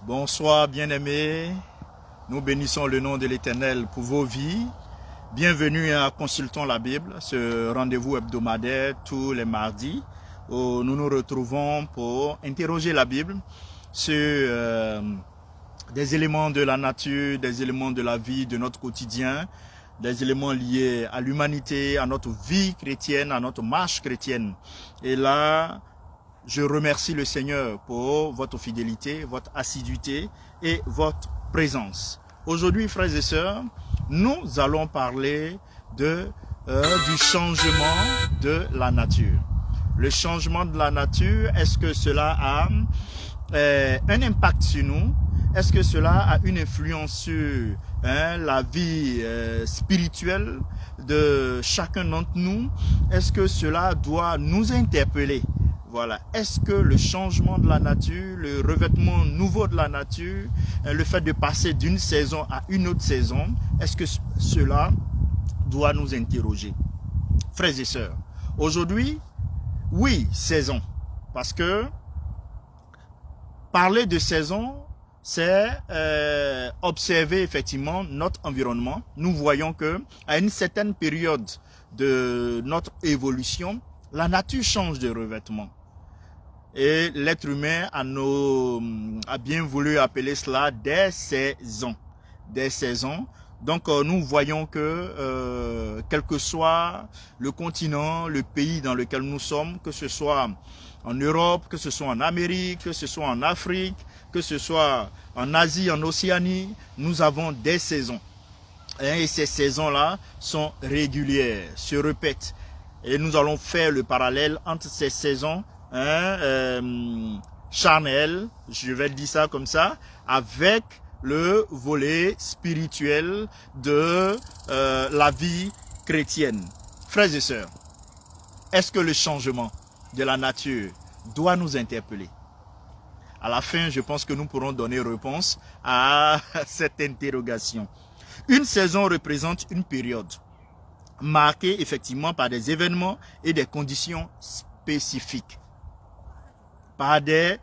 Bonsoir bien-aimés, nous bénissons le nom de l'Éternel pour vos vies. Bienvenue à Consultons la Bible, ce rendez-vous hebdomadaire tous les mardis où nous nous retrouvons pour interroger la Bible sur des éléments de la nature, des éléments de la vie, de notre quotidien, des éléments liés à l'humanité, à notre vie chrétienne, à notre marche chrétienne. Et là, je remercie le Seigneur pour votre fidélité, votre assiduité et votre présence. Aujourd'hui, frères et sœurs, nous allons parler du changement de la nature. Le changement de la nature, est-ce que cela a un impact sur nous? Est-ce que cela a une influence sur la vie spirituelle de chacun d'entre nous? Est-ce que cela doit nous interpeller? Voilà. Est-ce que le changement de la nature, le revêtement nouveau de la nature, le fait de passer d'une saison à une autre saison, est-ce que cela doit nous interroger? Frères et sœurs, aujourd'hui, oui, saison. Parce que parler de saison, c'est observer effectivement notre environnement. Nous voyons que à une certaine période de notre évolution, la nature change de revêtement. Et l'être humain a bien voulu appeler cela des saisons. Des saisons. Donc nous voyons que quel que soit le continent, le pays dans lequel nous sommes, que ce soit en Europe, que ce soit en Amérique, que ce soit en Afrique, que ce soit en Asie, en Océanie, nous avons des saisons. Et ces saisons-là sont régulières, se répètent. Et nous allons faire le parallèle entre ces saisons charnelles, je vais dire ça comme ça, avec le volet spirituel de la vie chrétienne. Frères et sœurs, est-ce que le changement de la nature doit nous interpeller? À la fin, je pense que nous pourrons donner réponse à cette interrogation. Une saison représente une période marquée effectivement par des événements et des conditions spécifiques. Par des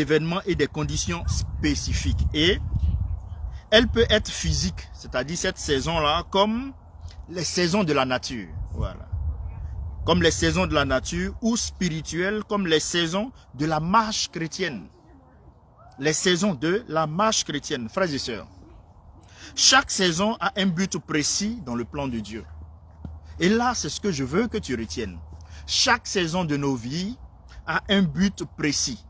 événements et des conditions spécifiques. Et elle peut être physique, c'est-à-dire cette saison-là, comme les saisons de la nature. Voilà. Comme les saisons de la nature, ou spirituelles, comme les saisons de la marche chrétienne. Les saisons de la marche chrétienne, frères et sœurs. Chaque saison a un but précis dans le plan de Dieu. Et là, c'est ce que je veux que tu retiennes. Chaque saison de nos vies a un but précis.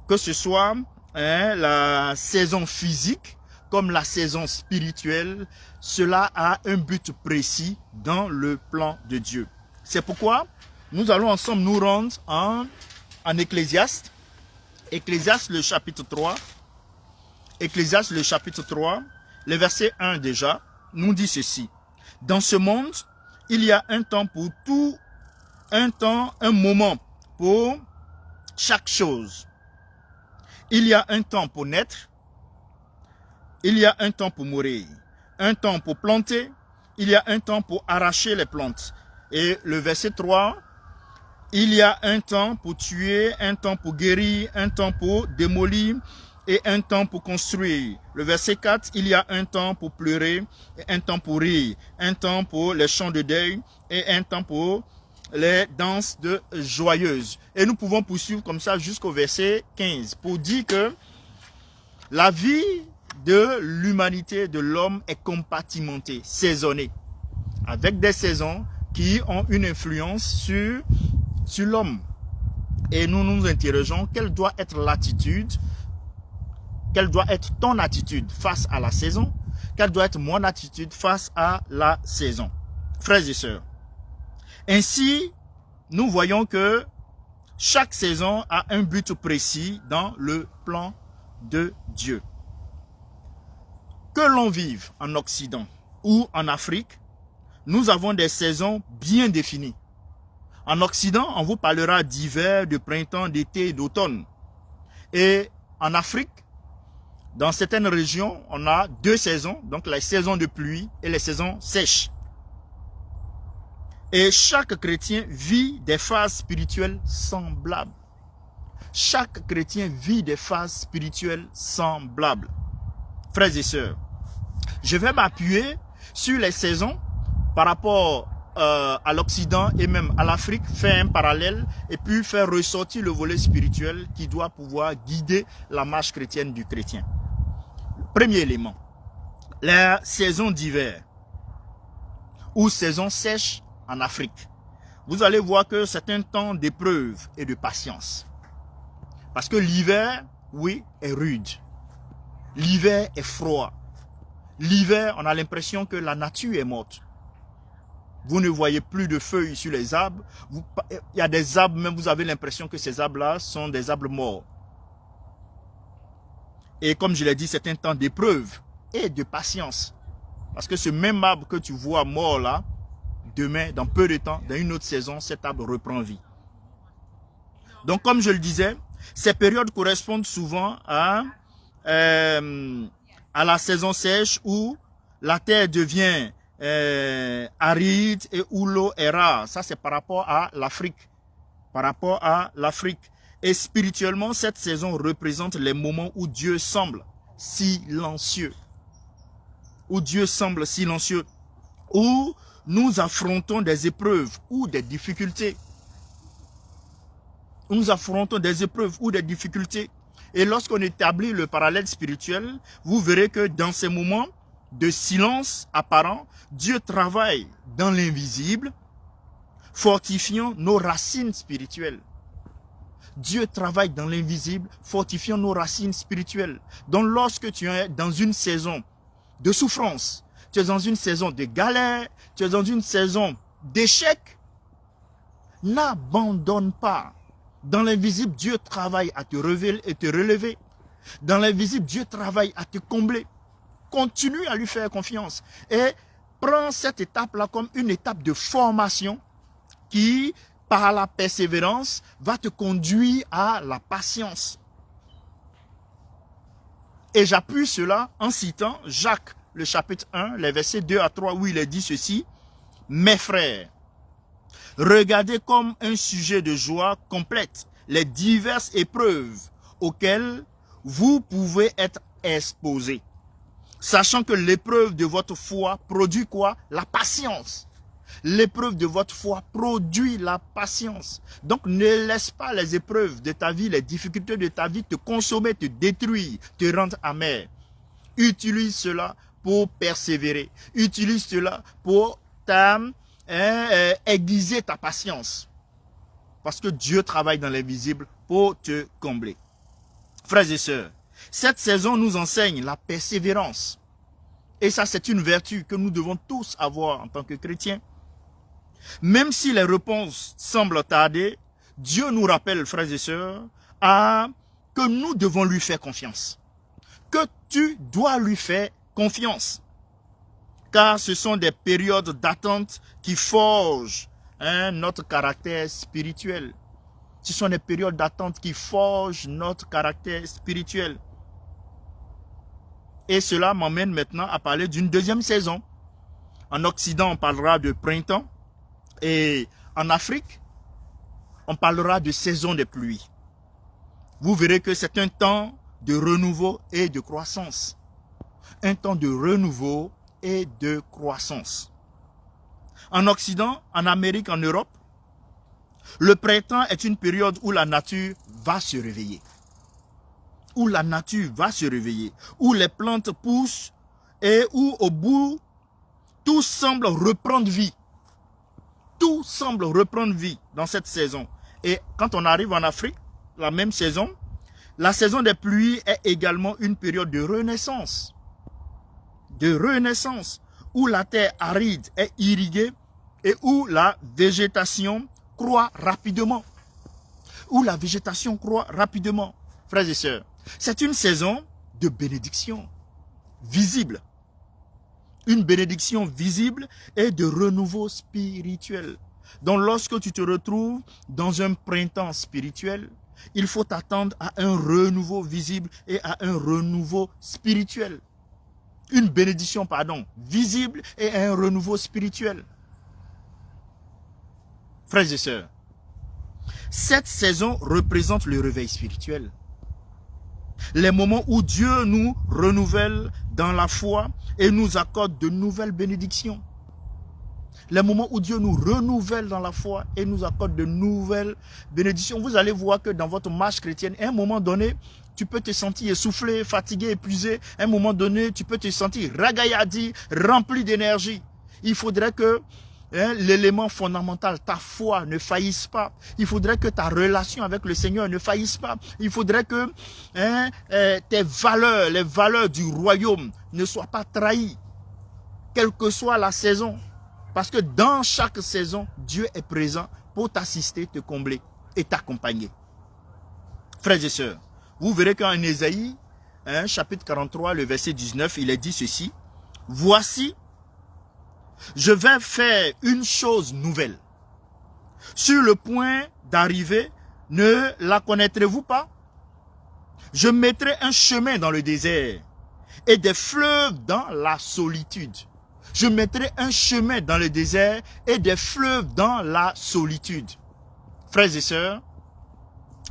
Que ce soit la saison physique comme la saison spirituelle, cela a un but précis dans le plan de Dieu. C'est pourquoi nous allons ensemble nous rendre en Ecclésiaste. Ecclésiaste le chapitre 3. Ecclésiaste le chapitre 3, le verset 1 déjà, nous dit ceci. Dans ce monde, il y a un temps pour tout, un moment pour chaque chose. Il y a un temps pour naître, il y a un temps pour mourir, un temps pour planter, il y a un temps pour arracher les plantes. Et le verset 3, il y a un temps pour tuer, un temps pour guérir, un temps pour démolir et un temps pour construire. Le verset 4, il y a un temps pour pleurer et un temps pour rire, un temps pour les chants de deuil et un temps pour les danses de joyeuses. Et nous pouvons poursuivre comme ça jusqu'au verset 15 pour dire que la vie de l'humanité, de l'homme est compartimentée, saisonnée, avec des saisons qui ont une influence sur l'homme. Et nous nous interrogeons quelle doit être l'attitude, quelle doit être ton attitude face à la saison, quelle doit être mon attitude face à la saison. Frères et sœurs, ainsi, nous voyons que chaque saison a un but précis dans le plan de Dieu. Que l'on vive en Occident ou en Afrique, nous avons des saisons bien définies. En Occident, on vous parlera d'hiver, de printemps, d'été et d'automne. Et en Afrique, dans certaines régions, on a deux saisons, donc les saisons de pluie et les saisons sèches. Et chaque chrétien vit des phases spirituelles semblables. chaque chrétien vit des phases spirituelles semblables. Frères et sœurs, je vais m'appuyer sur les saisons par rapport à l'Occident et même à l'Afrique, faire un parallèle et puis faire ressortir le volet spirituel qui doit pouvoir guider la marche chrétienne du chrétien. Premier élément, la saison d'hiver ou saison sèche en Afrique. Vous allez voir que c'est un temps d'épreuve et de patience. Parce que l'hiver, oui, est rude. L'hiver est froid. L'hiver, on a l'impression que la nature est morte. Vous ne voyez plus de feuilles sur les arbres. Il y a des arbres, même vous avez l'impression que ces arbres-là sont des arbres morts. Et comme je l'ai dit, c'est un temps d'épreuve et de patience. Parce que ce même arbre que tu vois mort là, demain, dans peu de temps, dans une autre saison, cet arbre reprend vie. Donc comme je le disais, ces périodes correspondent souvent à la saison sèche où la terre devient aride et où l'eau est rare. Ça, c'est par rapport à l'Afrique. Par rapport à l'Afrique. Et spirituellement, cette saison représente les moments où Dieu semble silencieux. Où Dieu semble silencieux. Où nous affrontons des épreuves ou des difficultés. Où nous affrontons des épreuves ou des difficultés. Et lorsqu'on établit le parallèle spirituel, vous verrez que dans ces moments de silence apparent, Dieu travaille dans l'invisible, fortifiant nos racines spirituelles. Dieu travaille dans l'invisible, fortifiant nos racines spirituelles. Donc lorsque tu es dans une saison de souffrance, tu es dans une saison de galère, tu es dans une saison d'échec, n'abandonne pas. Dans l'invisible, Dieu travaille à te révéler et te relever. Dans l'invisible, Dieu travaille à te combler. Continue à lui faire confiance et prends cette étape-là comme une étape de formation qui, par la persévérance, va te conduire à la patience. Et j'appuie cela en citant Jacques, le chapitre 1, les versets 2 à 3, où il est dit ceci. « Mes frères, regardez comme un sujet de joie complète les diverses épreuves auxquelles vous pouvez être exposés. Sachant que l'épreuve de votre foi produit quoi? La patience. L'épreuve de votre foi produit la patience. Donc ne laisse pas les épreuves de ta vie, les difficultés de ta vie te consommer, te détruire, te rendre amer. Utilise cela pour persévérer. Utilise cela pour aiguiser ta patience. Parce que Dieu travaille dans l'invisible pour te combler. Frères et sœurs, cette saison nous enseigne la persévérance. Et ça, c'est une vertu que nous devons tous avoir en tant que chrétiens. Même si les réponses semblent tarder, Dieu nous rappelle, frères et sœurs, que nous devons lui faire confiance. Que tu dois lui faire confiance. Car ce sont des périodes d'attente qui forgent notre caractère spirituel. Ce sont des périodes d'attente qui forgent notre caractère spirituel. Et cela m'emmène maintenant à parler d'une deuxième saison. En Occident, on parlera de printemps. Et en Afrique, on parlera de saison des pluies. Vous verrez que c'est un temps de renouveau et de croissance. Un temps de renouveau et de croissance. En Occident, en Amérique, en Europe, le printemps est une période où la nature va se réveiller. Où la nature va se réveiller. Où les plantes poussent et où au bout, tout semble reprendre vie. Tout semble reprendre vie dans cette saison. Et quand on arrive en Afrique, la même saison, la saison des pluies est également une période de renaissance. De renaissance, où la terre aride est irriguée et où la végétation croît rapidement. Où la végétation croît rapidement. Frères et sœurs, c'est une saison de bénédiction visible. Une bénédiction visible et de renouveau spirituel. Donc lorsque tu te retrouves dans un printemps spirituel, il faut t'attendre à un renouveau visible et à un renouveau spirituel. Une bénédiction, visible et un renouveau spirituel. Frères et sœurs, Cette saison représente le réveil spirituel. Les moments où Dieu nous renouvelle dans la foi et nous accorde de nouvelles bénédictions. Les moments où Dieu nous renouvelle dans la foi et nous accorde de nouvelles bénédictions. Vous allez voir que dans votre marche chrétienne, à un moment donné, tu peux te sentir essoufflé, fatigué, épuisé. À un moment donné, tu peux te sentir ragaillardi, rempli d'énergie. Il faudrait que l'élément fondamental, ta foi, ne faillisse pas. Il faudrait que ta relation avec le Seigneur ne faillisse pas. Il faudrait que tes valeurs, les valeurs du royaume ne soient pas trahies, quelle que soit la saison. Parce que dans chaque saison, Dieu est présent pour t'assister, te combler et t'accompagner. Frères et sœurs, vous verrez qu'en Ésaïe, chapitre 43, le verset 19, il est dit ceci. « Voici, je vais faire une chose nouvelle. Sur le point d'arriver, ne la connaîtrez-vous pas? Je mettrai un chemin dans le désert et des fleuves dans la solitude. » Je mettrai un chemin dans le désert et des fleuves dans la solitude. Frères et sœurs,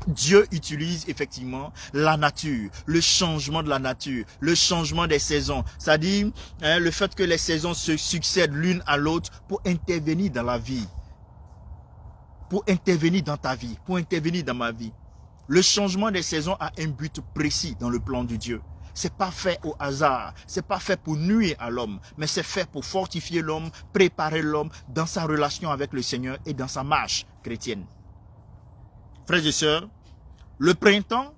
Dieu utilise effectivement la nature, le changement de la nature, le changement des saisons. C'est-à-dire le fait que les saisons se succèdent l'une à l'autre pour intervenir dans la vie. Pour intervenir dans ta vie, pour intervenir dans ma vie. Le changement des saisons a un but précis dans le plan de Dieu. C'est pas fait au hasard, c'est pas fait pour nuire à l'homme, mais c'est fait pour fortifier l'homme, préparer l'homme dans sa relation avec le Seigneur et dans sa marche chrétienne. Frères et sœurs, le printemps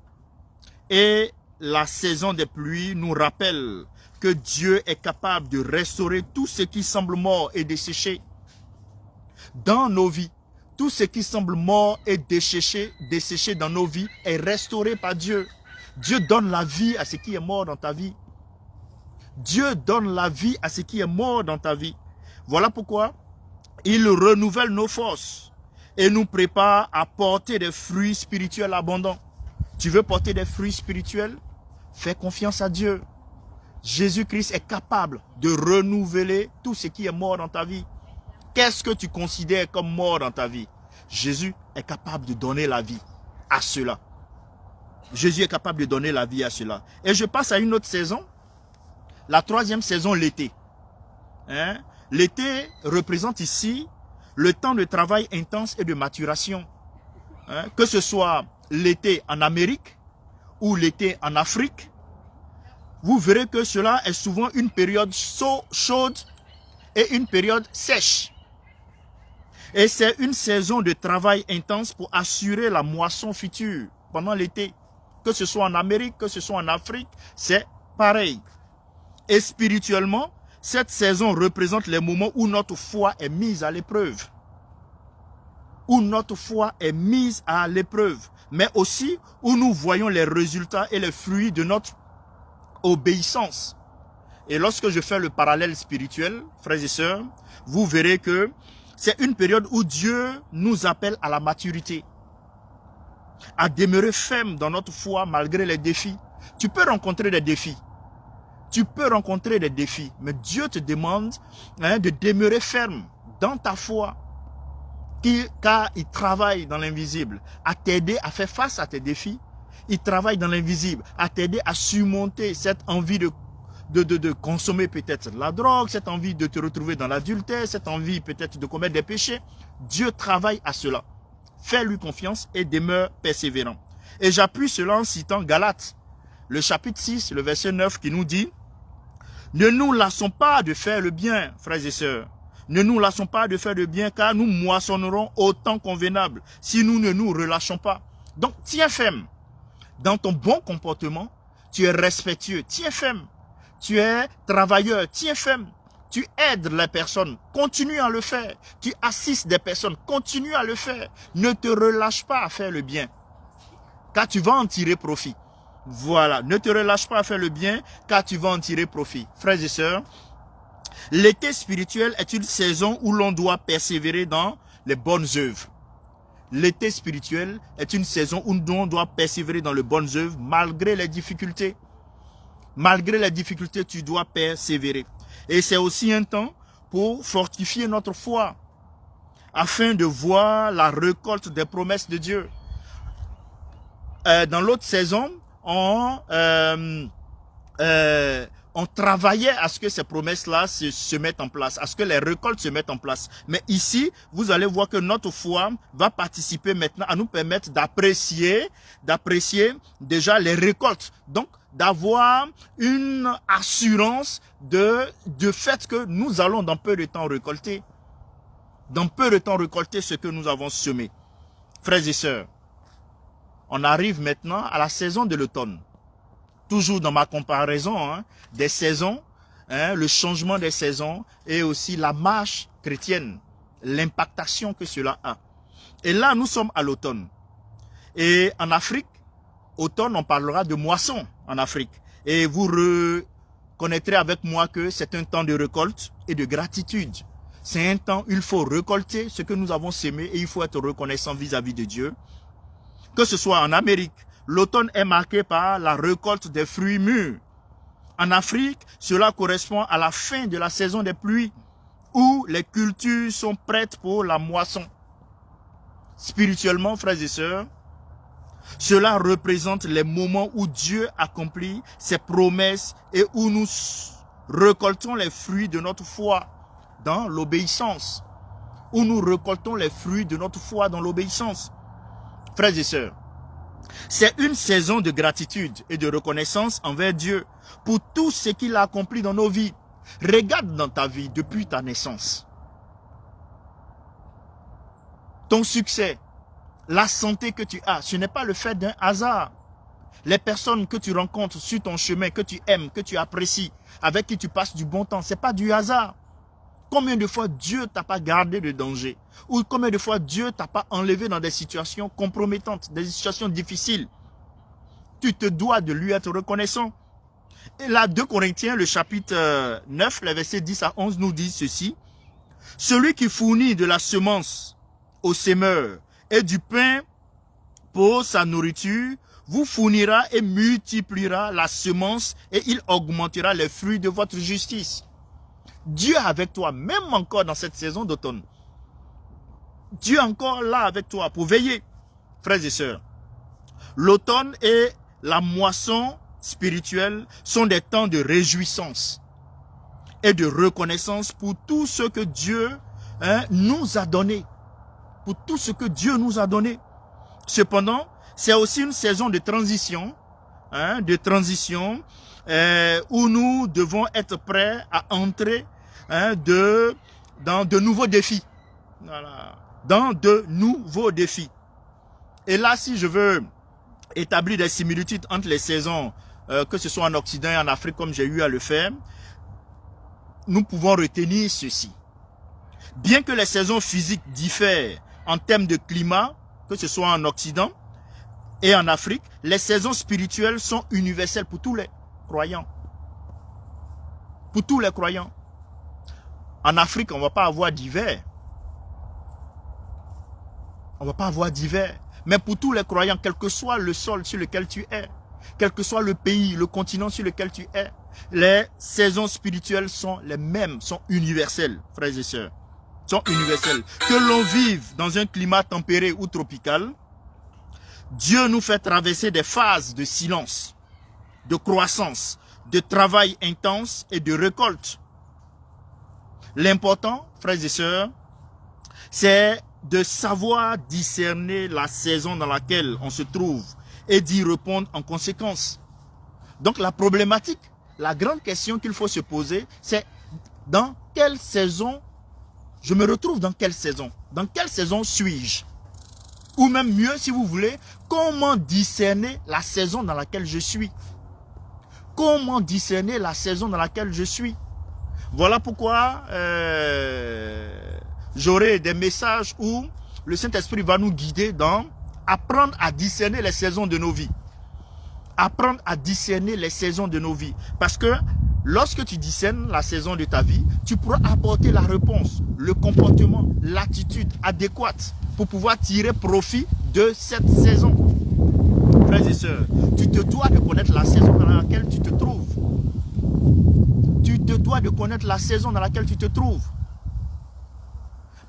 et la saison des pluies nous rappellent que Dieu est capable de restaurer tout ce qui semble mort et desséché dans nos vies. Tout ce qui semble mort et desséché dans nos vies est restauré par Dieu. Dieu donne la vie à ce qui est mort dans ta vie. Dieu donne la vie à ce qui est mort dans ta vie. Voilà pourquoi il renouvelle nos forces et nous prépare à porter des fruits spirituels abondants. Tu veux porter des fruits spirituels? Fais confiance à Dieu. Jésus-Christ est capable de renouveler tout ce qui est mort dans ta vie. Qu'est-ce que tu considères comme mort dans ta vie? Jésus est capable de donner la vie à cela. Jésus est capable de donner la vie à cela. Et je passe à une autre saison. La troisième saison, l'été. L'été représente ici le temps de travail intense et de maturation. Que ce soit l'été en Amérique ou l'été en Afrique, vous verrez que cela est souvent une période chaude et une période sèche. Et c'est une saison de travail intense pour assurer la moisson future pendant l'été. Que ce soit en Amérique, que ce soit en Afrique, c'est pareil. Et spirituellement, cette saison représente les moments où notre foi est mise à l'épreuve. Où notre foi est mise à l'épreuve. Mais aussi où nous voyons les résultats et les fruits de notre obéissance. Et lorsque je fais le parallèle spirituel, frères et sœurs, vous verrez que c'est une période où Dieu nous appelle à la maturité, à demeurer ferme dans notre foi malgré les défis. Tu peux rencontrer des défis. Tu peux rencontrer des défis. Mais Dieu te demande de demeurer ferme dans ta foi. Car il travaille dans l'invisible à t'aider à faire face à tes défis. Il travaille dans l'invisible à t'aider à surmonter cette envie de consommer peut-être la drogue, cette envie de te retrouver dans l'adultère, cette envie peut-être de commettre des péchés. Dieu travaille à cela. Fais-lui confiance et demeure persévérant. Et j'appuie cela en citant Galates, le chapitre 6, le verset 9 qui nous dit « Ne nous lassons pas de faire le bien, frères et sœurs. Ne nous lassons pas de faire le bien, car nous moissonnerons au temps convenable si nous ne nous relâchons pas. » Donc, tiens ferme. Dans ton bon comportement, tu es respectueux, tiens ferme. Tu es travailleur, tiens ferme. Tu aides les personnes, continue à le faire. Tu assistes des personnes, continue à le faire. Ne te relâche pas à faire le bien, car tu vas en tirer profit. Voilà, ne te relâche pas à faire le bien, car tu vas en tirer profit. Frères et sœurs, l'été spirituel est une saison où l'on doit persévérer dans les bonnes œuvres. L'été spirituel est une saison où l'on doit persévérer dans les bonnes œuvres malgré les difficultés. Malgré les difficultés, tu dois persévérer. Et c'est aussi un temps pour fortifier notre foi. afin de voir la récolte des promesses de Dieu. Dans l'autre saison, on travaillait à ce que ces promesses-là se mettent en place, à ce que les récoltes se mettent en place. Mais ici, vous allez voir que notre foi va participer maintenant à nous permettre d'apprécier déjà les récoltes. Donc, d'avoir une assurance de fait que nous allons dans peu de temps récolter. Dans peu de temps récolter ce que nous avons semé. Frères et sœurs, on arrive maintenant à la saison de l'automne. Toujours dans ma comparaison des saisons, le changement des saisons et aussi la marche chrétienne, l'impactation que cela a. Et là, nous sommes à l'automne. Et en Afrique, automne, on parlera de moisson en Afrique. Et vous reconnaîtrez avec moi que c'est un temps de récolte et de gratitude. C'est un temps où il faut récolter ce que nous avons semé et il faut être reconnaissant vis-à-vis de Dieu. Que ce soit en Amérique, l'automne est marqué par la récolte des fruits mûrs. En Afrique, cela correspond à la fin de la saison des pluies, où les cultures sont prêtes pour la moisson. Spirituellement, frères et sœurs, cela représente les moments où Dieu accomplit ses promesses et où nous récoltons les fruits de notre foi dans l'obéissance. Où nous récoltons les fruits de notre foi dans l'obéissance. Frères et sœurs, c'est une saison de gratitude et de reconnaissance envers Dieu pour tout ce qu'il a accompli dans nos vies. Regarde dans ta vie depuis ta naissance. Ton succès, la santé que tu as, ce n'est pas le fait d'un hasard. Les personnes que tu rencontres sur ton chemin, que tu aimes, que tu apprécies, avec qui tu passes du bon temps, ce n'est pas du hasard. Combien de fois Dieu t'a pas gardé de danger? Ou combien de fois Dieu t'a pas enlevé dans des situations compromettantes, des situations difficiles? Tu te dois de lui être reconnaissant. Et là, 2 Corinthiens, le chapitre 9, les versets 10 à 11 nous disent ceci. Celui qui fournit de la semence au semeur et du pain pour sa nourriture, vous fournira et multipliera la semence et il augmentera les fruits de votre justice. Dieu est avec toi, même encore dans cette saison d'automne. Dieu est encore là avec toi pour veiller. Frères et sœurs, l'automne et la moisson spirituelle sont des temps de réjouissance et de reconnaissance pour tout ce que Dieu nous a donné. Pour tout ce que Dieu nous a donné. Cependant, c'est aussi une saison de transition, où nous devons être prêts à entrer dans de nouveaux défis. Voilà. Dans de nouveaux défis. Et là, si je veux établir des similitudes entre les saisons, que ce soit en Occident et en Afrique, comme j'ai eu à le faire, nous pouvons retenir ceci. Bien que les saisons physiques diffèrent en termes de climat, que ce soit en Occident et en Afrique, les saisons spirituelles sont universelles pour tous les croyants. Pour tous les croyants. En Afrique, on ne va pas avoir d'hiver. On ne va pas avoir d'hiver. Mais pour tous les croyants, quel que soit le sol sur lequel tu es, quel que soit le pays, le continent sur lequel tu es, les saisons spirituelles sont les mêmes, sont universelles, frères et sœurs. Sont universelles. Que l'on vive dans un climat tempéré ou tropical, Dieu nous fait traverser des phases de silence, de croissance, de travail intense et de récolte. L'important, frères et sœurs, c'est de savoir discerner la saison dans laquelle on se trouve et d'y répondre en conséquence. Donc la problématique, la grande question qu'il faut se poser, c'est dans quelle saison je me retrouve, dans quelle saison? Dans quelle saison suis-je? Ou même mieux, si vous voulez, comment discerner la saison dans laquelle je suis? Comment discerner la saison dans laquelle je suis? Voilà pourquoi j'aurai des messages où le Saint-Esprit va nous guider dans apprendre à discerner les saisons de nos vies. Apprendre à discerner les saisons de nos vies. Parce que lorsque tu discernes la saison de ta vie, tu pourras apporter la réponse, le comportement, l'attitude adéquate pour pouvoir tirer profit de cette saison. Frères et sœurs, tu te dois de connaître la saison dans laquelle tu te trouves. Tu te dois de connaître la saison dans laquelle tu te trouves.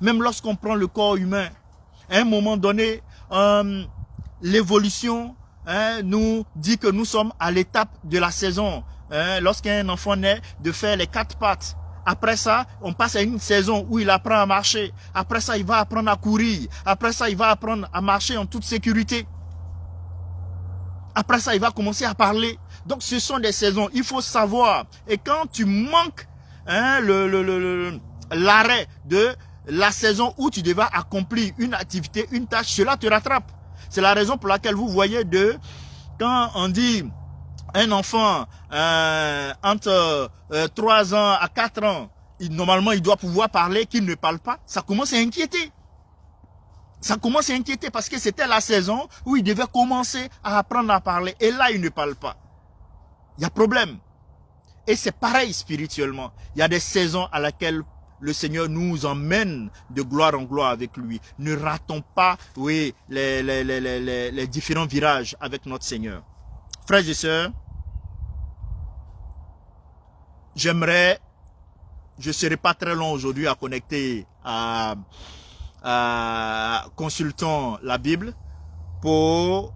Même lorsqu'on prend le corps humain, à un moment donné, l'évolution nous dit que nous sommes à l'étape de la saison. Lorsqu'un enfant naît, de faire les 4 pattes. Après ça, on passe à une saison où il apprend à marcher. Après ça, il va apprendre à courir. Après ça, il va apprendre à marcher en toute sécurité. Après ça, il va commencer à parler. Donc, ce sont des saisons. Il faut savoir. Et quand tu manques l'arrêt de la saison où tu devais accomplir une activité, une tâche, cela te rattrape. C'est la raison pour laquelle vous voyez quand on dit un enfant entre 3 ans à 4 ans, normalement il doit pouvoir parler, qu'il ne parle pas, ça commence à inquiéter. Ça commence à inquiéter parce que c'était la saison où il devait commencer à apprendre à parler. Et là, il ne parle pas. Il y a problème. Et c'est pareil spirituellement. Il y a des saisons à laquelle le Seigneur nous emmène de gloire en gloire avec lui. Ne ratons pas, oui, les différents virages avec notre Seigneur. Frères et sœurs, je ne serai pas très long aujourd'hui à connecter à consultant la Bible tout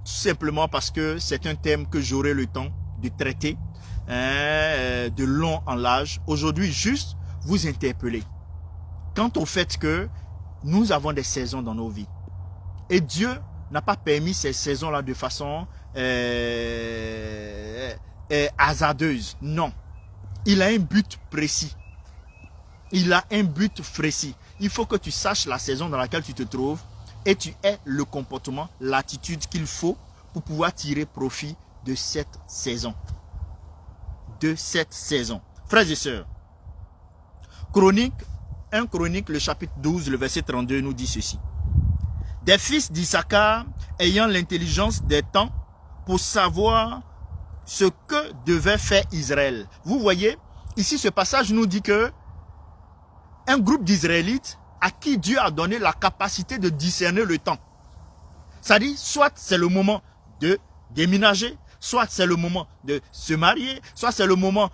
simplement parce que c'est un thème que j'aurai le temps de traiter de long en large. Aujourd'hui, juste vous interpeller quant au fait que nous avons des saisons dans nos vies. Et Dieu n'a pas permis ces saisons-là de façon hasardeuse. Non. Il a un but précis. Il a un but précis. Il faut que tu saches la saison dans laquelle tu te trouves et tu aies le comportement, l'attitude qu'il faut pour pouvoir tirer profit de cette saison. De cette saison. Frères et sœurs, un Chronique, le chapitre 12, le verset 32 nous dit ceci. Des fils d'Issachar ayant l'intelligence des temps pour savoir ce que devait faire Israël. Vous voyez, ici ce passage nous dit que un groupe d'Israélites à qui Dieu a donné la capacité de discerner le temps. C'est-à-dire, soit c'est le moment de déménager, soit c'est le moment de se marier, soit c'est le moment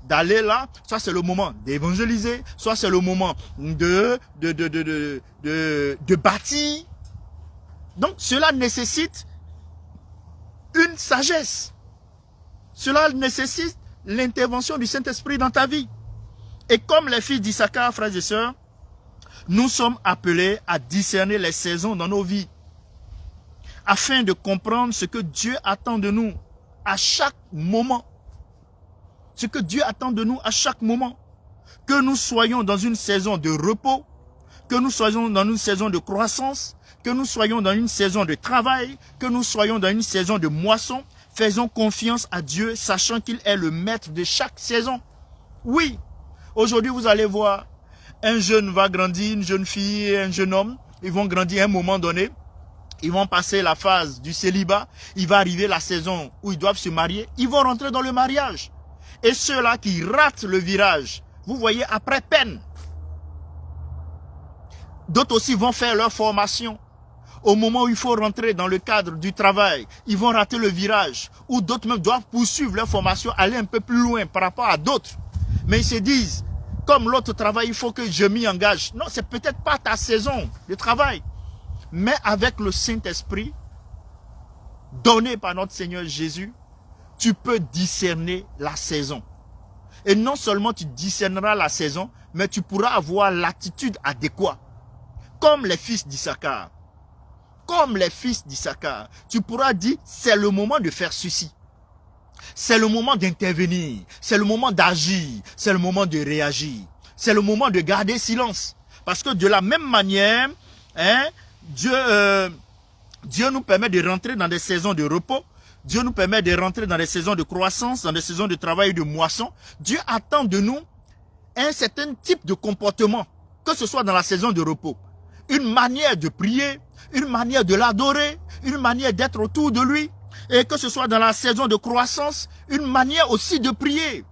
d'aller là, soit c'est le moment d'évangéliser, soit c'est le moment de bâtir. Donc, cela nécessite une sagesse. Cela nécessite l'intervention du Saint-Esprit dans ta vie. Et comme les fils d'Issachar, frères et sœurs, nous sommes appelés à discerner les saisons dans nos vies, afin de comprendre ce que Dieu attend de nous à chaque moment. Ce que Dieu attend de nous à chaque moment. Que nous soyons dans une saison de repos, que nous soyons dans une saison de croissance, que nous soyons dans une saison de travail, que nous soyons dans une saison de moisson, faisons confiance à Dieu, sachant qu'il est le maître de chaque saison. Oui, aujourd'hui vous allez voir, un jeune va grandir, une jeune fille, un jeune homme, ils vont grandir à un moment donné, ils vont passer la phase du célibat, il va arriver la saison où ils doivent se marier, ils vont rentrer dans le mariage. Et ceux-là qui ratent le virage, vous voyez, après peine. D'autres aussi vont faire leur formation. Au moment où il faut rentrer dans le cadre du travail, ils vont rater le virage. Ou d'autres même doivent poursuivre leur formation, aller un peu plus loin par rapport à d'autres. Mais ils se disent, comme l'autre travail, il faut que je m'y engage. Non, c'est peut-être pas ta saison de travail. Mais avec le Saint-Esprit, donné par notre Seigneur Jésus, tu peux discerner la saison. Et non seulement tu discerneras la saison, mais tu pourras avoir l'attitude adéquate. Comme les fils d'Issachar. Comme les fils d'Issachar. Tu pourras dire, c'est le moment de faire ceci. C'est le moment d'intervenir. C'est le moment d'agir. C'est le moment de réagir. C'est le moment de garder silence. Parce que de la même manière, Dieu nous permet de rentrer dans des saisons de repos. Dieu nous permet de rentrer dans des saisons de croissance, dans des saisons de travail et de moisson. Dieu attend de nous un certain type de comportement, que ce soit dans la saison de repos. Une manière de prier, une manière de l'adorer, une manière d'être autour de lui. Et que ce soit dans la saison de croissance, une manière aussi de prier,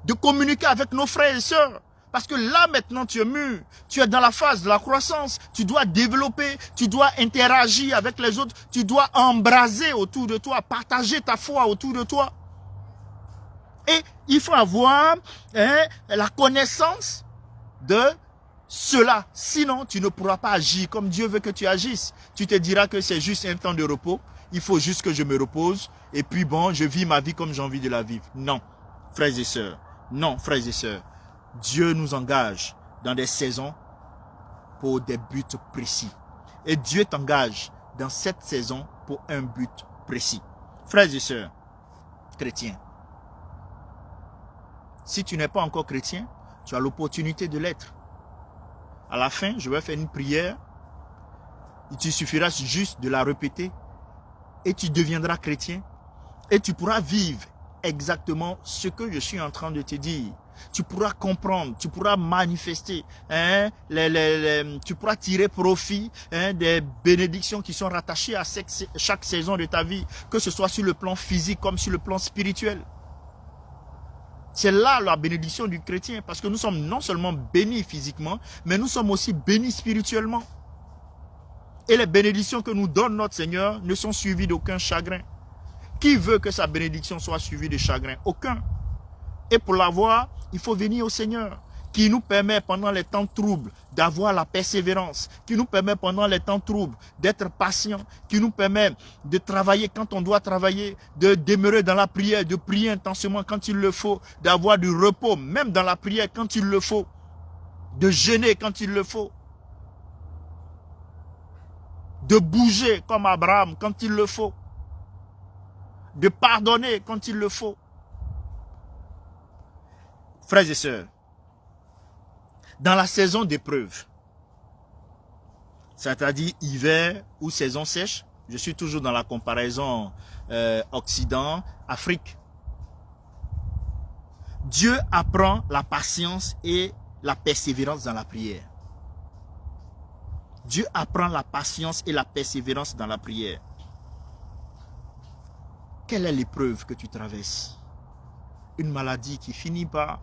de communiquer avec nos frères et sœurs. Parce que là maintenant tu es mûr, tu es dans la phase de la croissance, tu dois développer, tu dois interagir avec les autres, tu dois embraser autour de toi, partager ta foi autour de toi. Et il faut avoir la connaissance de cela. Sinon, tu ne pourras pas agir comme Dieu veut que tu agisses. Tu te diras que c'est juste un temps de repos. Il faut juste que je me repose. Et puis bon, je vis ma vie comme j'ai envie de la vivre. Non, frères et sœurs. Non, frères et sœurs. Dieu nous engage dans des saisons pour des buts précis. Et Dieu t'engage dans cette saison pour un but précis. Frères et sœurs, chrétiens, si tu n'es pas encore chrétien, tu as l'opportunité de l'être. À la fin, je vais faire une prière. Il te suffira juste de la répéter et tu deviendras chrétien. Et tu pourras vivre exactement ce que je suis en train de te dire. Tu pourras comprendre, tu pourras manifester, tu pourras tirer profit des bénédictions qui sont rattachées à chaque saison de ta vie, que ce soit sur le plan physique comme sur le plan spirituel. C'est là la bénédiction du chrétien, parce que nous sommes non seulement bénis physiquement, mais nous sommes aussi bénis spirituellement. Et les bénédictions que nous donne notre Seigneur ne sont suivies d'aucun chagrin. Qui veut que sa bénédiction soit suivie de chagrin? Aucun. Et pour l'avoir, il faut venir au Seigneur, qui nous permet pendant les temps troubles d'avoir la persévérance, qui nous permet pendant les temps troubles d'être patient, qui nous permet de travailler quand on doit travailler, de demeurer dans la prière, de prier intensément quand il le faut, d'avoir du repos même dans la prière quand il le faut, de jeûner quand il le faut, de bouger comme Abraham quand il le faut, de pardonner quand il le faut. Frères et sœurs, dans la saison d'épreuve, c'est-à-dire hiver ou saison sèche, je suis toujours dans la comparaison Occident-Afrique, Dieu apprend la patience et la persévérance dans la prière. Dieu apprend la patience et la persévérance dans la prière. Quelle est l'épreuve que tu traverses? Une maladie qui finit pas.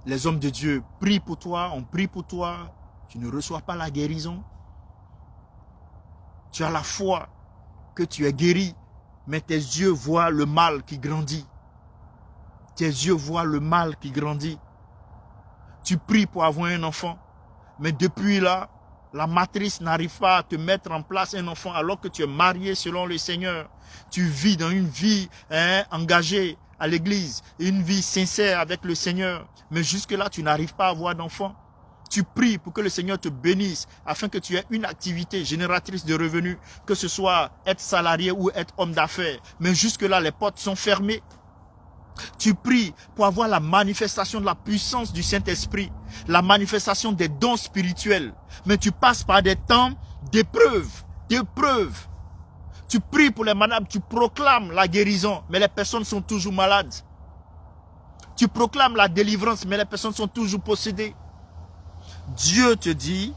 Les hommes de Dieu prient pour toi, on prie pour toi, tu ne reçois pas la guérison. Tu as la foi que tu es guéri, mais tes yeux voient le mal qui grandit. Tes yeux voient le mal qui grandit. Tu pries pour avoir un enfant, mais depuis là, la matrice n'arrive pas à te mettre en place un enfant alors que tu es marié selon le Seigneur. Tu vis dans une vie engagée à l'église, une vie sincère avec le Seigneur. Mais jusque-là, tu n'arrives pas à avoir d'enfant. Tu pries pour que le Seigneur te bénisse afin que tu aies une activité génératrice de revenus, que ce soit être salarié ou être homme d'affaires. Mais jusque-là, les portes sont fermées. Tu pries pour avoir la manifestation de la puissance du Saint-Esprit, la manifestation des dons spirituels. Mais tu passes par des temps d'épreuves. Tu pries pour les malades, tu proclames la guérison, mais les personnes sont toujours malades. Tu proclames la délivrance, mais les personnes sont toujours possédées. Dieu te dit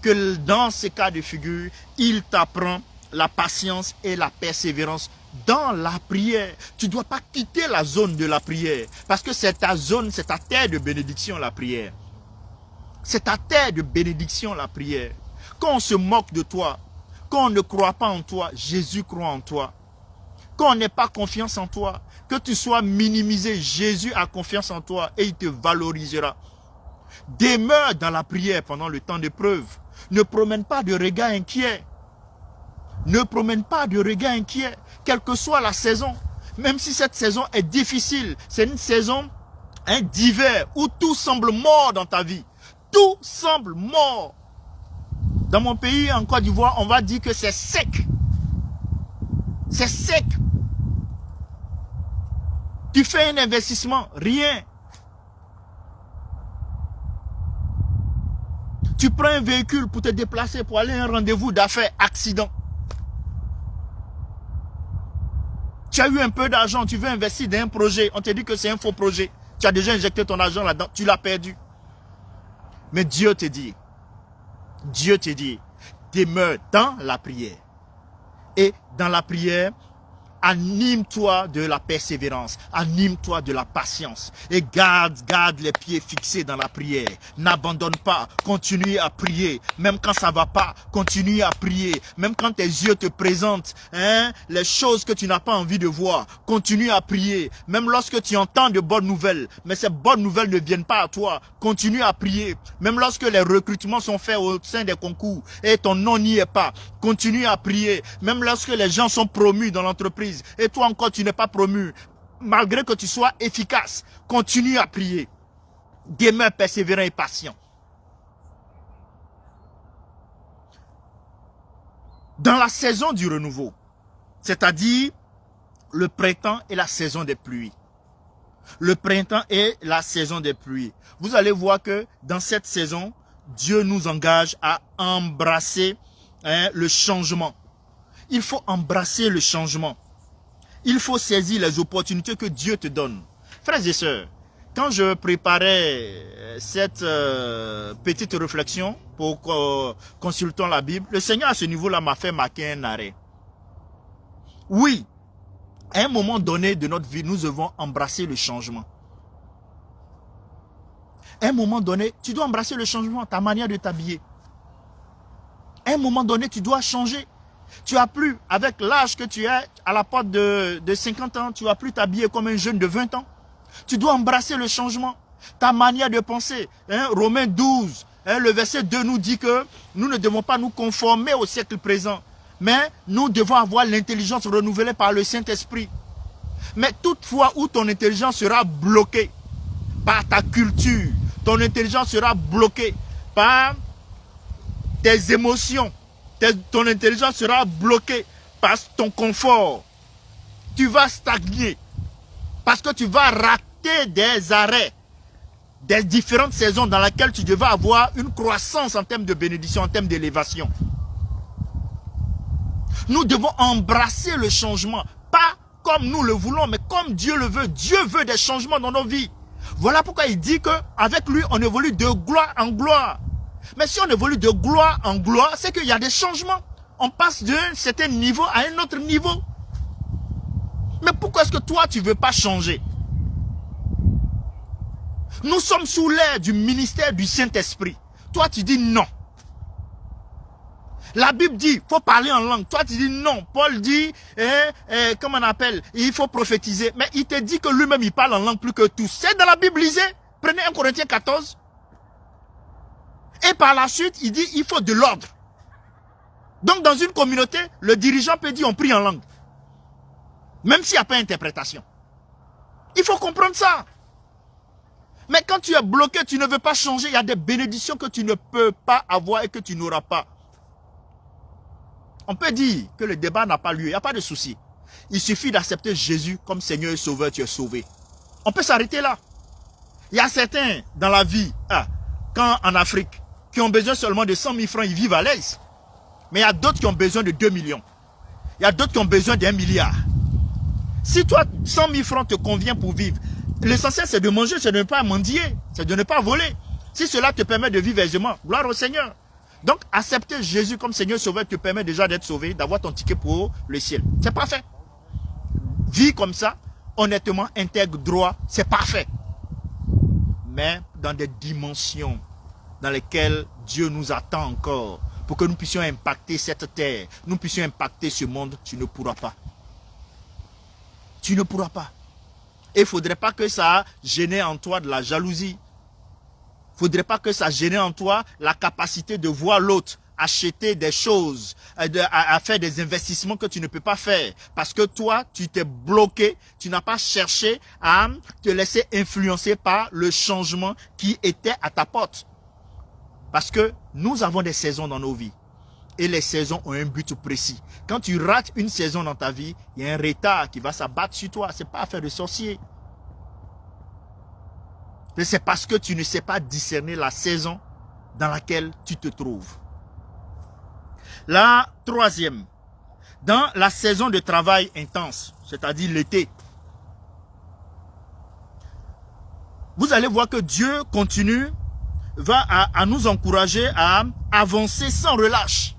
que dans ces cas de figure, il t'apprend la patience et la persévérance dans la prière. Tu ne dois pas quitter la zone de la prière, parce que c'est ta zone, c'est ta terre de bénédiction, la prière. C'est ta terre de bénédiction, la prière. Quand on se moque de toi, quand on ne croit pas en toi, Jésus croit en toi. Quand on n'a pas confiance en toi, que tu sois minimisé, Jésus a confiance en toi et il te valorisera. Demeure dans la prière pendant le temps d'épreuve. Ne promène pas de regard inquiet. Ne promène pas de regard inquiet, quelle que soit la saison. Même si cette saison est difficile, c'est une saison d'hiver où tout semble mort dans ta vie. Tout semble mort. Dans mon pays, en Côte d'Ivoire, on va dire que c'est sec. C'est sec. Tu fais un investissement, rien. Tu prends un véhicule pour te déplacer, pour aller à un rendez-vous d'affaires, accident. Tu as eu un peu d'argent, tu veux investir dans un projet, on te dit que c'est un faux projet. Tu as déjà injecté ton argent là-dedans, tu l'as perdu. Mais Dieu te dit, demeure dans la prière. Et dans la prière, Anime-toi de la persévérance, anime-toi de la patience et garde les pieds fixés dans la prière. N'abandonne pas, continue à prier, même quand ça va pas, continue à prier, même quand tes yeux te présentent les choses que tu n'as pas envie de voir, continue à prier, même lorsque tu entends de bonnes nouvelles, mais ces bonnes nouvelles ne viennent pas à toi, continue à prier, même lorsque les recrutements sont faits au sein des concours et ton nom n'y est pas, continue à prier, même lorsque les gens sont promus dans l'entreprise, et toi encore tu n'es pas promu, malgré que tu sois efficace, continue à prier. Demeure persévérant et patient. Dans la saison du renouveau, c'est-à-dire le printemps et la saison des pluies. Le printemps et la saison des pluies. Vous allez voir que dans cette saison, Dieu nous engage à embrasser le changement. Il faut embrasser le changement. Il faut saisir les opportunités que Dieu te donne. Frères et sœurs, quand je préparais cette petite réflexion pour consultant la Bible, le Seigneur à ce niveau-là m'a fait marquer un arrêt. Oui, à un moment donné de notre vie, nous devons embrasser le changement. À un moment donné, tu dois embrasser le changement, ta manière de t'habiller. À un moment donné, tu dois changer. Tu as plus, avec l'âge que tu as à la porte de 50 ans, tu vas plus t'habiller comme un jeune de 20 ans. Tu dois embrasser le changement, ta manière de penser. Romains 12, le verset 2 nous dit que nous ne devons pas nous conformer au siècle présent, mais nous devons avoir l'intelligence renouvelée par le Saint-Esprit. Mais toutefois où ton intelligence sera bloquée par ta culture, ton intelligence sera bloquée par tes émotions, ton intelligence sera bloquée par ton confort. Tu vas stagner parce que tu vas rater des arrêts, des différentes saisons dans lesquelles tu devais avoir une croissance en termes de bénédiction, en termes d'élévation. Nous devons embrasser le changement, pas comme nous le voulons, mais comme Dieu le veut. Dieu veut des changements dans nos vies. Voilà pourquoi il dit qu'avec lui, on évolue de gloire en gloire. Mais si on évolue de gloire en gloire, c'est qu'il y a des changements. On passe d'un certain niveau à un autre niveau. Mais pourquoi est-ce que toi, tu ne veux pas changer? Nous sommes sous l'ère du ministère du Saint-Esprit. Toi, tu dis non. La Bible dit, il faut parler en langue. Toi, tu dis non. Paul dit, comment on appelle, il faut prophétiser. Mais il te dit que lui-même, il parle en langue plus que tous. C'est dans la Bible, lisez. Prenez 1 Corinthiens 14. Et par la suite, il dit, il faut de l'ordre. Donc, dans une communauté, le dirigeant peut dire, on prie en langue. Même s'il n'y a pas d'interprétation. Il faut comprendre ça. Mais quand tu es bloqué, tu ne veux pas changer, il y a des bénédictions que tu ne peux pas avoir et que tu n'auras pas. On peut dire que le débat n'a pas lieu, il n'y a pas de souci. Il suffit d'accepter Jésus comme Seigneur et Sauveur, tu es sauvé. On peut s'arrêter là. Il y a certains dans la vie, quand en Afrique, qui ont besoin seulement de 100 000 francs, ils vivent à l'aise. Mais il y a d'autres qui ont besoin de 2 millions. Il y a d'autres qui ont besoin d'1 milliard. Si toi, 100 000 francs te convient pour vivre, l'essentiel c'est de manger, c'est de ne pas mendier, c'est de ne pas voler. Si cela te permet de vivre aisément, gloire au Seigneur. Donc, accepter Jésus comme Seigneur Sauveur te permet déjà d'être sauvé, d'avoir ton ticket pour le ciel. C'est parfait. Vis comme ça, honnêtement, intègre, droit, c'est parfait. Mais dans des dimensions dans lesquelles Dieu nous attend encore pour que nous puissions impacter cette terre, nous puissions impacter ce monde, tu ne pourras pas. Tu ne pourras pas. Et il ne faudrait pas que ça génère en toi de la jalousie. Il ne faudrait pas que ça génère en toi la capacité de voir l'autre acheter des choses, à faire des investissements que tu ne peux pas faire. Parce que toi, tu t'es bloqué, tu n'as pas cherché à te laisser influencer par le changement qui était à ta porte. Parce que nous avons des saisons dans nos vies. Et les saisons ont un but précis. Quand tu rates une saison dans ta vie, il y a un retard qui va s'abattre sur toi. Ce n'est pas affaire de sorcier. C'est parce que tu ne sais pas discerner la saison dans laquelle tu te trouves. La troisième, dans la saison de travail intense, c'est-à-dire l'été, vous allez voir que Dieu va à nous encourager à avancer sans relâche.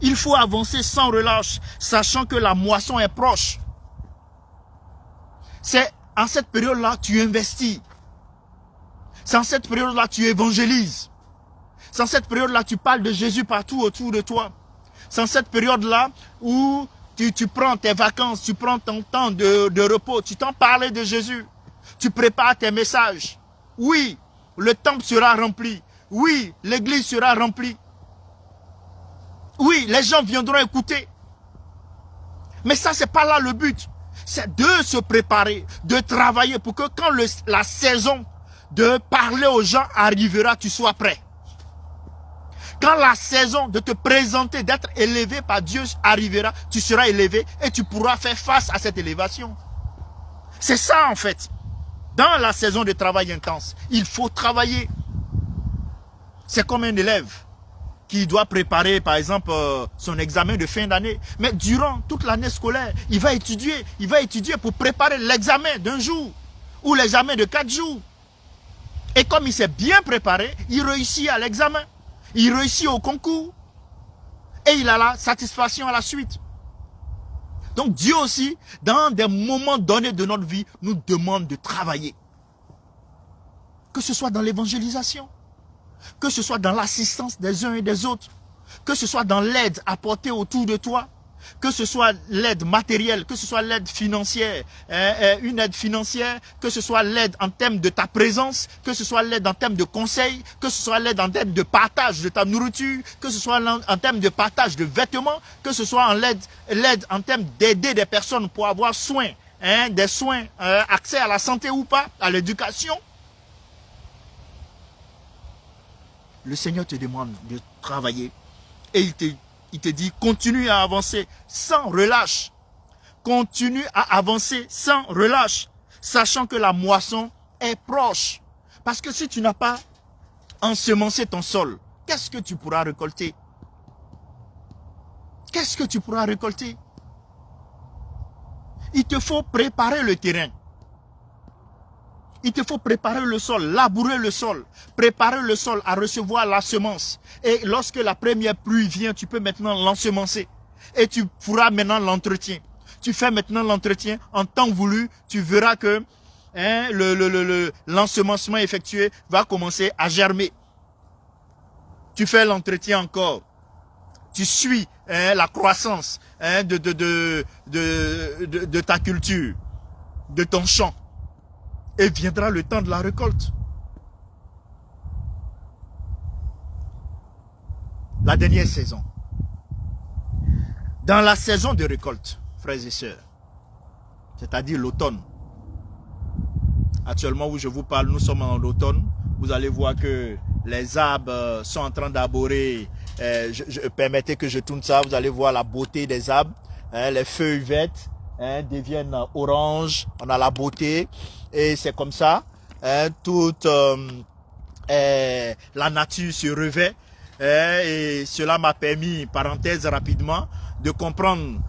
Il faut avancer sans relâche, sachant que la moisson est proche. C'est en cette période-là tu investis. C'est en cette période-là tu évangélises. C'est en cette période-là tu parles de Jésus partout autour de toi. C'est en cette période-là où tu prends tes vacances, tu prends ton temps de repos, tu t'en parles de Jésus. Tu prépares tes messages. Oui, le temple sera rempli. Oui, l'église sera remplie. Oui, les gens viendront écouter. Mais ça, c'est pas là le but. C'est de se préparer, de travailler pour que quand la saison de parler aux gens arrivera, tu sois prêt. Quand la saison de te présenter, d'être élevé par Dieu arrivera, tu seras élevé et tu pourras faire face à cette élévation. C'est ça en fait. Dans la saison de travail intense, il faut travailler. C'est comme un élève qui doit préparer par exemple son examen de fin d'année. Mais durant toute l'année scolaire, il va étudier pour préparer l'examen d'un jour ou l'examen de 4 jours. Et comme il s'est bien préparé, il réussit à l'examen. Il réussit au concours. Et il a la satisfaction à la suite. Donc Dieu aussi, dans des moments donnés de notre vie, nous demande de travailler. Que ce soit dans l'évangélisation, que ce soit dans l'assistance des uns et des autres, que ce soit dans l'aide apportée autour de toi, que ce soit l'aide matérielle, que ce soit l'aide financière, une aide financière, que ce soit l'aide en termes de ta présence, que ce soit l'aide en termes de conseil, que ce soit l'aide en termes de partage de ta nourriture, que ce soit en termes de partage de vêtements, que ce soit l'aide en termes d'aider des personnes pour avoir soin, des soins, accès à la santé ou pas, à l'éducation. Le Seigneur te demande de travailler et il te dit, continue à avancer sans relâche. Continue à avancer sans relâche, sachant que la moisson est proche. Parce que si tu n'as pas ensemencé ton sol, qu'est-ce que tu pourras récolter? Qu'est-ce que tu pourras récolter? Il te faut préparer le terrain. Il te faut préparer le sol, labourer le sol, préparer le sol à recevoir la semence. Et lorsque la première pluie vient, tu peux maintenant l'ensemencer. Et tu feras maintenant l'entretien. Tu fais maintenant l'entretien en temps voulu, tu verras que l'ensemencement effectué va commencer à germer. Tu fais l'entretien encore. Tu suis la croissance de ta culture, de ton champ. Et viendra le temps de la récolte. La dernière saison. Dans la saison de récolte, frères et sœurs, c'est-à-dire l'automne. Actuellement où je vous parle, nous sommes en automne. Vous allez voir que les arbres sont en train d'arborer. Permettez que je tourne ça. Vous allez voir la beauté des arbres. Les feuilles vertes deviennent orange. On a la beauté. Et c'est comme ça, toute la nature se revêt. Et cela m'a permis, parenthèse rapidement, de comprendre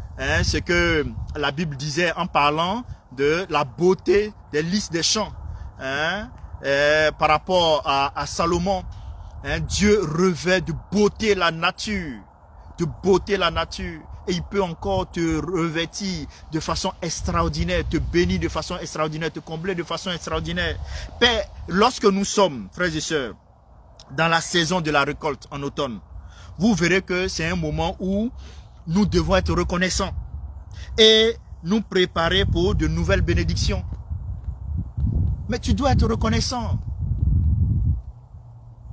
ce que la Bible disait en parlant de la beauté des lys des champs. Par rapport à Salomon, Dieu revêt de beauté la nature. De beauté la nature. Et il peut encore te revêtir de façon extraordinaire, te bénir de façon extraordinaire, te combler de façon extraordinaire. Père, lorsque nous sommes, frères et sœurs, dans la saison de la récolte en automne, vous verrez que c'est un moment où nous devons être reconnaissants et nous préparer pour de nouvelles bénédictions. Mais tu dois être reconnaissant.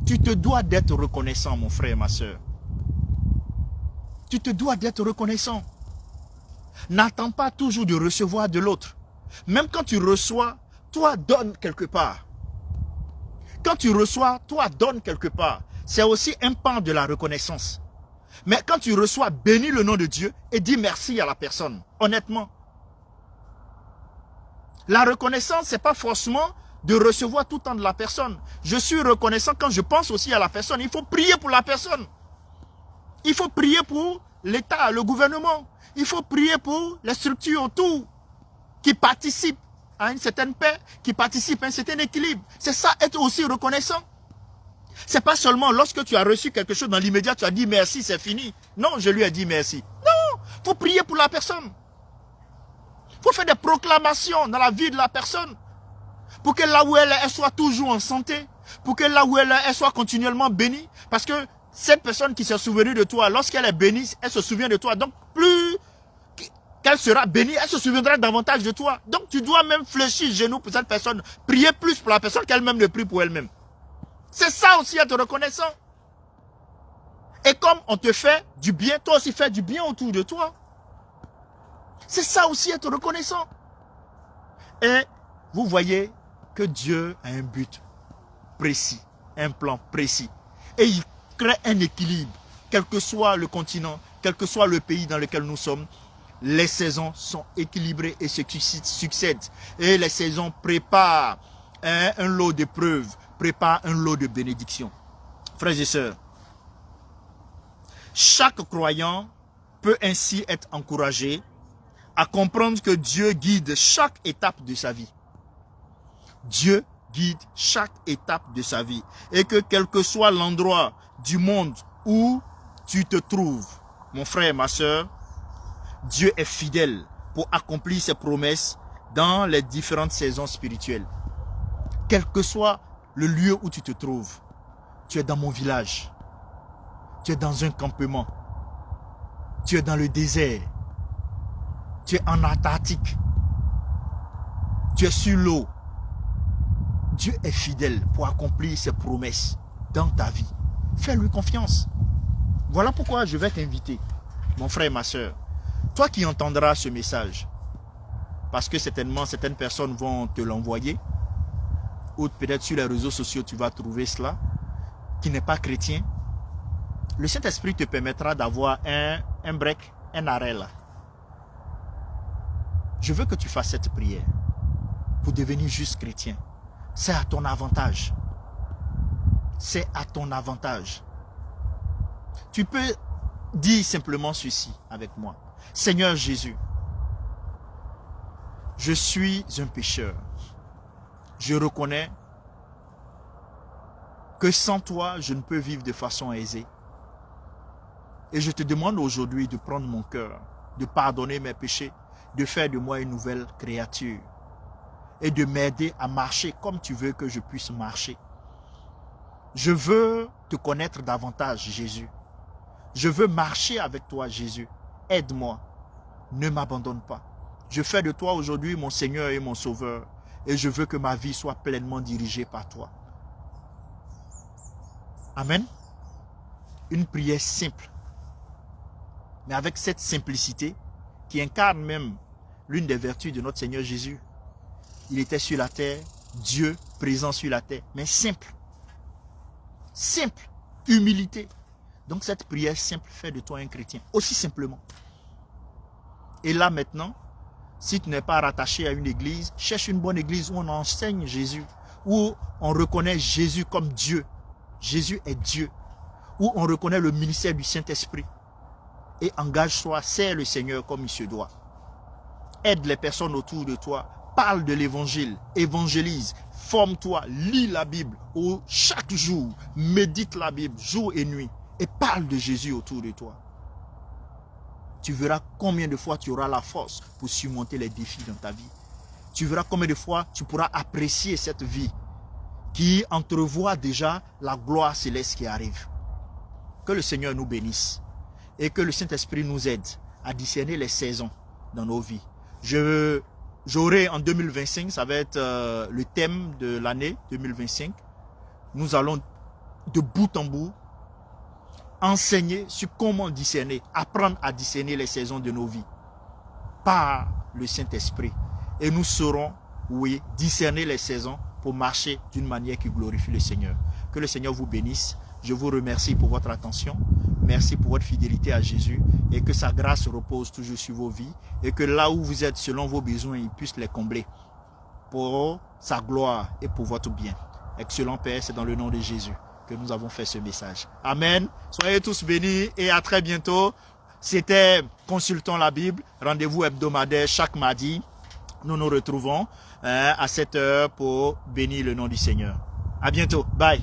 Tu te dois d'être reconnaissant, mon frère et ma sœur. Tu te dois d'être reconnaissant. N'attends pas toujours de recevoir de l'autre. Même quand tu reçois, toi donne quelque part. Quand tu reçois, toi donne quelque part. C'est aussi un pan de la reconnaissance. Mais quand tu reçois, bénis le nom de Dieu et dis merci à la personne. Honnêtement. La reconnaissance, ce n'est pas forcément de recevoir tout le temps de la personne. Je suis reconnaissant quand je pense aussi à la personne. Il faut prier pour la personne. Il faut prier pour l'État, le gouvernement. Il faut prier pour les structures autour qui participent à une certaine paix, qui participent à un certain équilibre. C'est ça, être aussi reconnaissant. C'est pas seulement lorsque tu as reçu quelque chose dans l'immédiat, tu as dit merci, c'est fini. Non, je lui ai dit merci. Non, il faut prier pour la personne. Il faut faire des proclamations dans la vie de la personne. Pour que là où elle est, elle soit toujours en santé. Pour que là où elle est, elle soit continuellement bénie. Parce que cette personne qui s'est souvenue de toi, lorsqu'elle est bénie, elle se souvient de toi. Donc plus qu'elle sera bénie, elle se souviendra davantage de toi. Donc tu dois même fléchir les genoux pour cette personne. Prier plus pour la personne qu'elle-même ne prie pour elle-même. C'est ça aussi être reconnaissant. Et comme on te fait du bien, toi aussi fais du bien autour de toi. C'est ça aussi être reconnaissant. Et vous voyez que Dieu a un but précis, un plan précis. Et il crée un équilibre, quel que soit le continent, quel que soit le pays dans lequel nous sommes. Les saisons sont équilibrées et se succèdent. Et les saisons préparent un lot d'épreuves, préparent un lot de bénédictions. Frères et sœurs, chaque croyant peut ainsi être encouragé à comprendre que Dieu guide chaque étape de sa vie. Dieu guide chaque étape de sa vie. Et que quel que soit l'endroit du monde où tu te trouves, mon frère et ma sœur, Dieu est fidèle pour accomplir ses promesses dans les différentes saisons spirituelles. Quel que soit le lieu où tu te trouves, tu es dans mon village, tu es dans un campement, tu es dans le désert, tu es en Antarctique, tu es sur l'eau. Dieu est fidèle pour accomplir ses promesses dans ta vie. Fais-lui confiance. Voilà pourquoi je vais t'inviter, mon frère et ma soeur, toi qui entendras ce message, parce que certainement certaines personnes vont te l'envoyer, ou peut-être sur les réseaux sociaux tu vas trouver cela, qui n'est pas chrétien, le Saint-Esprit te permettra d'avoir un break, un arrêt là. Je veux que tu fasses cette prière pour devenir juste chrétien. C'est à ton avantage. C'est à ton avantage. Tu peux dire simplement ceci avec moi. Seigneur Jésus, je suis un pécheur. Je reconnais que sans toi, je ne peux vivre de façon aisée. Et je te demande aujourd'hui de prendre mon cœur, de pardonner mes péchés, de faire de moi une nouvelle créature et de m'aider à marcher comme tu veux que je puisse marcher. Je veux te connaître davantage, Jésus. Je veux marcher avec toi, Jésus. Aide-moi. Ne m'abandonne pas. Je fais de toi aujourd'hui mon Seigneur et mon Sauveur. Et je veux que ma vie soit pleinement dirigée par toi. Amen. Une prière simple. Mais avec cette simplicité qui incarne même l'une des vertus de notre Seigneur Jésus. Il était sur la terre, Dieu présent sur la terre, mais simple. Simple. Humilité. Donc cette prière simple fait de toi un chrétien. Aussi simplement. Et là maintenant, si tu n'es pas rattaché à une église, cherche une bonne église où on enseigne Jésus, où on reconnaît Jésus comme Dieu. Jésus est Dieu. Où on reconnaît le ministère du Saint-Esprit. Et engage-toi, sers le Seigneur comme il se doit. Aide les personnes autour de toi. Parle de l'évangile. Évangélise. Forme-toi. Lis la Bible. Chaque jour, médite la Bible, jour et nuit. Et parle de Jésus autour de toi. Tu verras combien de fois tu auras la force pour surmonter les défis dans ta vie. Tu verras combien de fois tu pourras apprécier cette vie qui entrevoit déjà la gloire céleste qui arrive. Que le Seigneur nous bénisse et que le Saint-Esprit nous aide à discerner les saisons dans nos vies. J'aurai en 2025, ça va être le thème de l'année 2025. Nous allons de bout en bout enseigner sur comment discerner, apprendre à discerner les saisons de nos vies par le Saint-Esprit. Et nous saurons, oui, discerner les saisons pour marcher d'une manière qui glorifie le Seigneur. Que le Seigneur vous bénisse. Je vous remercie pour votre attention. Merci pour votre fidélité à Jésus et que sa grâce repose toujours sur vos vies et que là où vous êtes, selon vos besoins, il puisse les combler pour sa gloire et pour votre bien. Excellent Père, c'est dans le nom de Jésus que nous avons fait ce message. Amen. Soyez tous bénis et à très bientôt. C'était Consultons la Bible. Rendez-vous hebdomadaire chaque mardi. Nous nous retrouvons à 7 h pour bénir le nom du Seigneur. À bientôt. Bye.